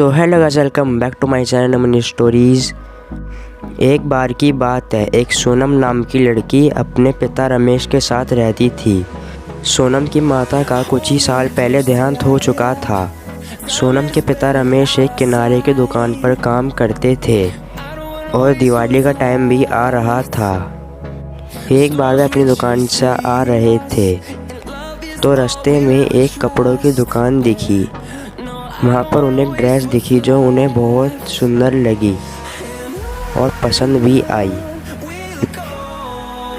So hello guys, welcome back to my channel Money Stories. एक बार की बात है, एक सोनम नाम की लड़की अपने पिता रमेश के साथ रहती थी। सोनम की माता का कुछ ही साल पहले देहांत हो चुका था। सोनम के पिता रमेश एक किनारे की दुकान पर काम करते थे और दिवाली का टाइम भी आ रहा था। एक बार वे अपनी दुकान से आ रहे थे तो रास्ते में एक कपड़ों की दुकान दिखी। वहाँ पर उन्हें एक ड्रेस दिखी जो उन्हें बहुत सुंदर लगी और पसंद भी आई,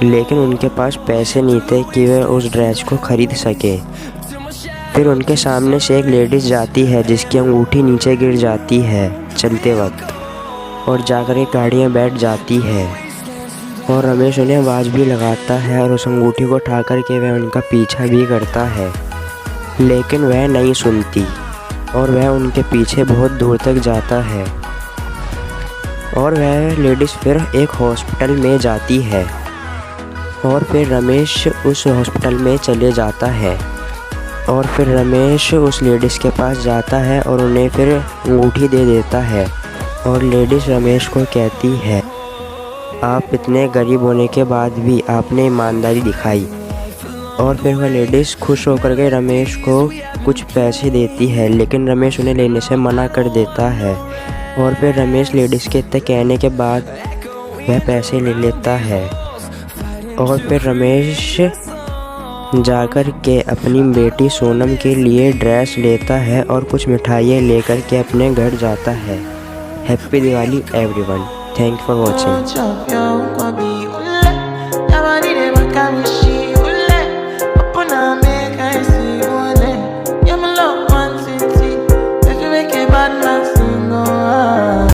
लेकिन उनके पास पैसे नहीं थे कि वे उस ड्रेस को खरीद सके। फिर उनके सामने से एक लेडीज़ जाती है जिसकी अंगूठी नीचे गिर जाती है चलते वक्त और जाकर एक गाड़ी में बैठ जाती है। और रमेश उन्हें आवाज़ भी लगाता है और उस अंगूठी को उठा कर के वह उनका पीछा भी करता है, लेकिन वह नहीं सुनती और वह उनके पीछे बहुत दूर तक जाता है। और वह लेडीज़ फिर एक हॉस्पिटल में जाती है और फिर रमेश उस हॉस्पिटल में चले जाता है। और फिर रमेश उस लेडीज़ के पास जाता है और उन्हें फिर अंगूठी दे देता है। और लेडीज़ रमेश को कहती है, आप इतने गरीब होने के बाद भी आपने ईमानदारी दिखाई। और फिर वह लेडीज़ खुश होकर के रमेश को कुछ पैसे देती है, लेकिन रमेश उन्हें लेने से मना कर देता है। और फिर रमेश लेडीज़ के इतने कहने के बाद वह पैसे ले लेता है। और फिर रमेश जाकर के अपनी बेटी सोनम के लिए ड्रेस लेता है और कुछ मिठाइयाँ लेकर के अपने घर जाता है। Happy Diwali everyone. Thank you for watching.